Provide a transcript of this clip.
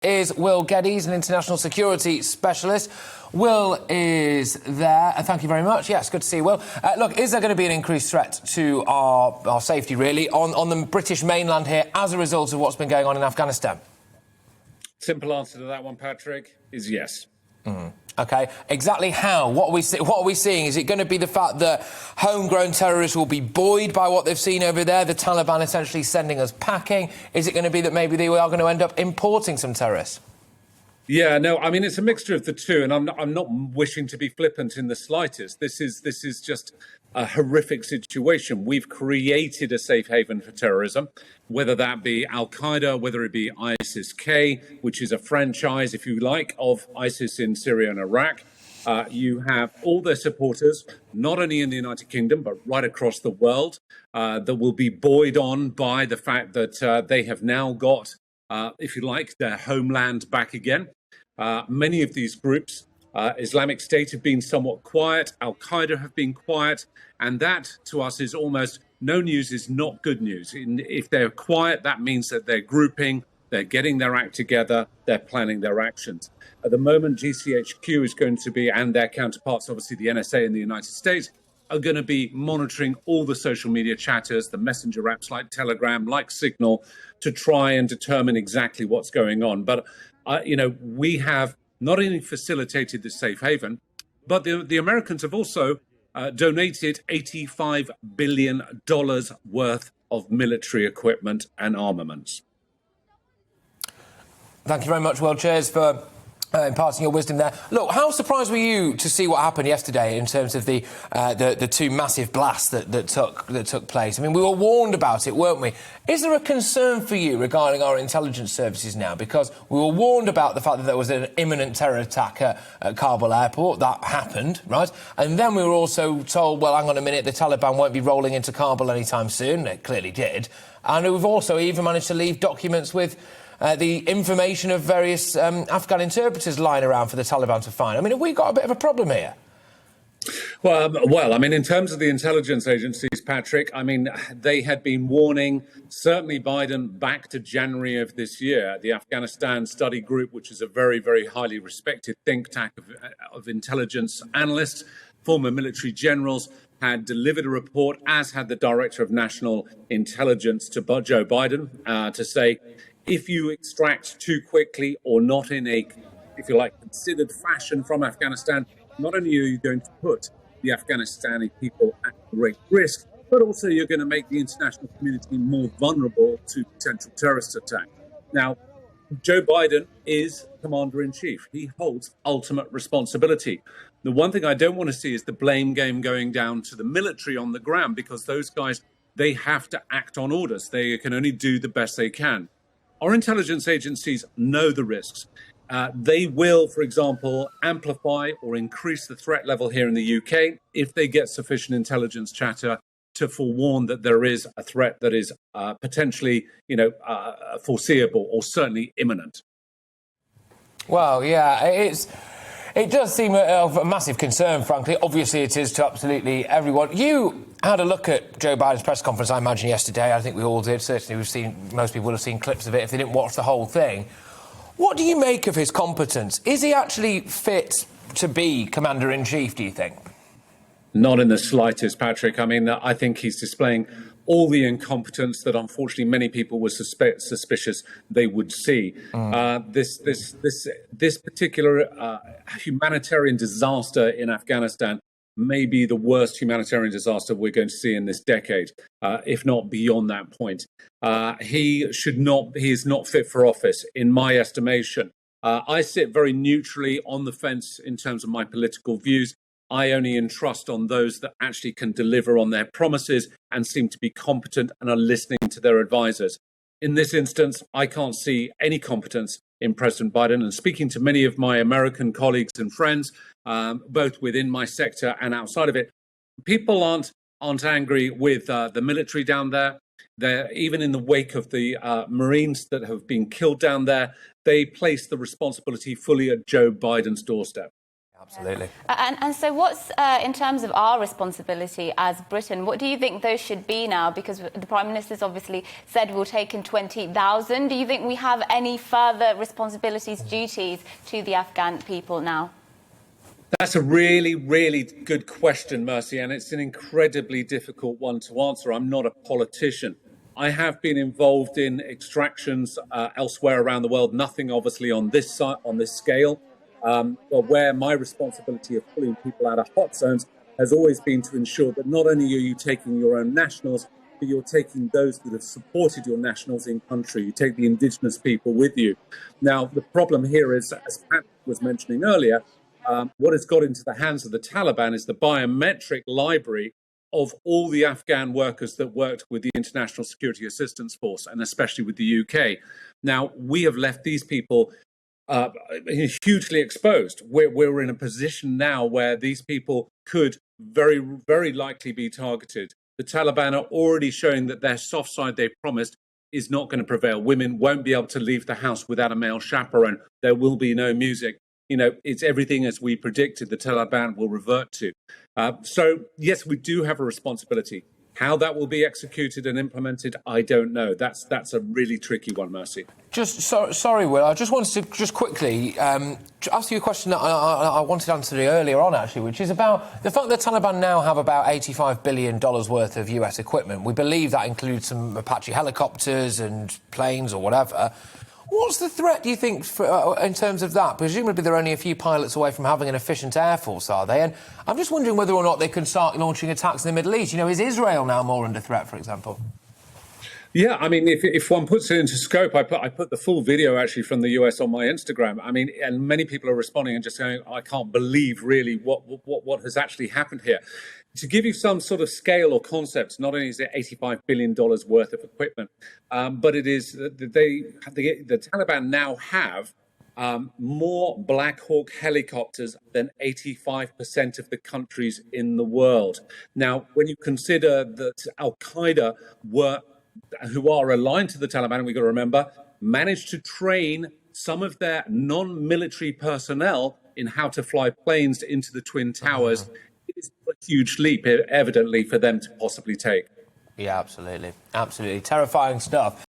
Is Will Geddes, an international security specialist. Will is there. Thank you very much. Yes, good to see you, Will. Look, is there going to be an increased threat to our safety, really, on the British mainland here as a result of what's been going on in Afghanistan? Simple answer to that one, Patrick, is yes. OK. Exactly how? What are we seeing? Is it going to be the fact that homegrown terrorists will be buoyed by what they've seen over there, the Taliban essentially sending us packing? Is it going to be that maybe they are going to end up importing some terrorists? Yeah, no, I mean, it's a mixture of the two, and I'm not wishing to be flippant in the slightest. This is just a horrific situation. We've created a safe haven for terrorism, whether that be Al-Qaeda, whether it be ISIS-K, which is a franchise, if you like, of ISIS in Syria and Iraq. You have all their supporters, not only in the United Kingdom, but right across the world, that will be buoyed on by the fact that they have now got, if you like, their homeland back again. Many of these groups, Islamic State, have been somewhat quiet. Al-Qaeda have been quiet. And that, to us, is almost no news is not good news. If they're quiet, that means that they're grouping, they're getting their act together, they're planning their actions. At the moment, GCHQ is going to be, and their counterparts, obviously the NSA in the United States, are going to be monitoring all the social media chatters, the messenger apps like Telegram, like Signal, to try and determine exactly what's going on. But we have not only facilitated this safe haven, but the Americans have also donated $85 billion worth of military equipment and armaments. Thank you very much, Will. Cheers for imparting your wisdom there. Look, how surprised were you to see what happened yesterday in terms of the two massive blasts that took place? I mean, we were warned about it, weren't we? Is there a concern for you regarding our intelligence services now? Because we were warned about the fact that there was an imminent terror attack at Kabul airport. That happened, right? And then we were also told, well, hang on a minute, the Taliban won't be rolling into Kabul anytime soon. They clearly did. And we've also even managed to leave documents with the information of various Afghan interpreters lying around for the Taliban to find. I mean, have we got a bit of a problem here? Well, I mean, in terms of the intelligence agencies, Patrick, I mean, they had been warning, certainly Biden, back to January of this year. The Afghanistan Study Group, which is a very, very highly respected think tank of intelligence analysts, former military generals, had delivered a report, as had the Director of National Intelligence to Joe Biden, to say, if you extract too quickly or not in a, if you like, considered fashion from Afghanistan, not only are you going to put the Afghanistani people at great risk, but also you're going to make the international community more vulnerable to potential terrorist attack. Now, Joe Biden is commander-in-chief. He holds ultimate responsibility. The one thing I don't want to see is the blame game going down to the military on the ground, because those guys, they have to act on orders. They can only do the best they can. Our intelligence agencies know the risks. They will, for example, amplify or increase the threat level here in the UK if they get sufficient intelligence chatter to forewarn that there is a threat that is potentially, foreseeable or certainly imminent. Well, yeah, it does seem of a massive concern, frankly. Obviously, it is to absolutely everyone. You had a look at Joe Biden's press conference, I imagine, yesterday. I think we all did. Certainly, most people would have seen clips of it if they didn't watch the whole thing. What do you make of his competence? Is he actually fit to be commander-in-chief, do you think? Not in the slightest, Patrick. I mean, I think he's displaying all the incompetence that, unfortunately, many people were suspicious they would see. This particular humanitarian disaster in Afghanistan may be the worst humanitarian disaster we're going to see in this decade, if not beyond that point. He is not fit for office, in my estimation. I sit very neutrally on the fence in terms of my political views. I only entrust on those that actually can deliver on their promises and seem to be competent and are listening to their advisors. In this instance, I can't see any competence in President Biden. And speaking to many of my American colleagues and friends, both within my sector and outside of it, people aren't angry with the military down there. They're, even in the wake of the Marines that have been killed down there, they place the responsibility fully at Joe Biden's doorstep. Absolutely. And so what's, in terms of our responsibility as Britain, what do you think those should be now? Because the Prime Minister's obviously said we'll take in 20,000. Do you think we have any further responsibilities, duties to the Afghan people now? That's a really, really good question, Mercy, and it's an incredibly difficult one to answer. I'm not a politician. I have been involved in extractions elsewhere around the world, nothing obviously on this scale, but where my responsibility of pulling people out of hot zones has always been to ensure that not only are you taking your own nationals, but you're taking those that have supported your nationals in country. You take the indigenous people with you. Now, the problem here is, as Pat was mentioning earlier, what has got into the hands of the Taliban is the biometric library of all the Afghan workers that worked with the International Security Assistance Force, and especially with the UK. Now, we have left these people hugely exposed. We're in a position now where these people could very, very likely be targeted. The Taliban are already showing that their soft side they promised is not going to prevail. Women won't be able to leave the house without a male chaperone. There will be no music. You know, it's everything as we predicted the Taliban will revert to. So, yes, we do have a responsibility. How that will be executed and implemented, I don't know. That's a really tricky one, Mercy. Sorry, Will. I just wanted to just quickly ask you a question that I wanted answered earlier on, actually, which is about the fact that the Taliban now have about $85 billion worth of US equipment. We believe that includes some Apache helicopters and planes or whatever. What's the threat, do you think, in terms of that? Presumably they're only a few pilots away from having an efficient air force, are they? And I'm just wondering whether or not they can start launching attacks in the Middle East. You know, is Israel now more under threat, for example? Yeah, I mean, if one puts it into scope, I put the full video actually from the US on my Instagram. I mean, and many people are responding and just going, I can't believe really what has actually happened here. To give you some sort of scale or concept, not only is it $85 billion worth of equipment, but it is the Taliban now have more Black Hawk helicopters than 85% of the countries in the world. Now, when you consider that Al-Qaeda who are aligned to the Taliban, we've got to remember, managed to train some of their non-military personnel in how to fly planes into the Twin Towers. It is a huge leap, evidently, for them to possibly take. Yeah, absolutely. Absolutely. Terrifying stuff.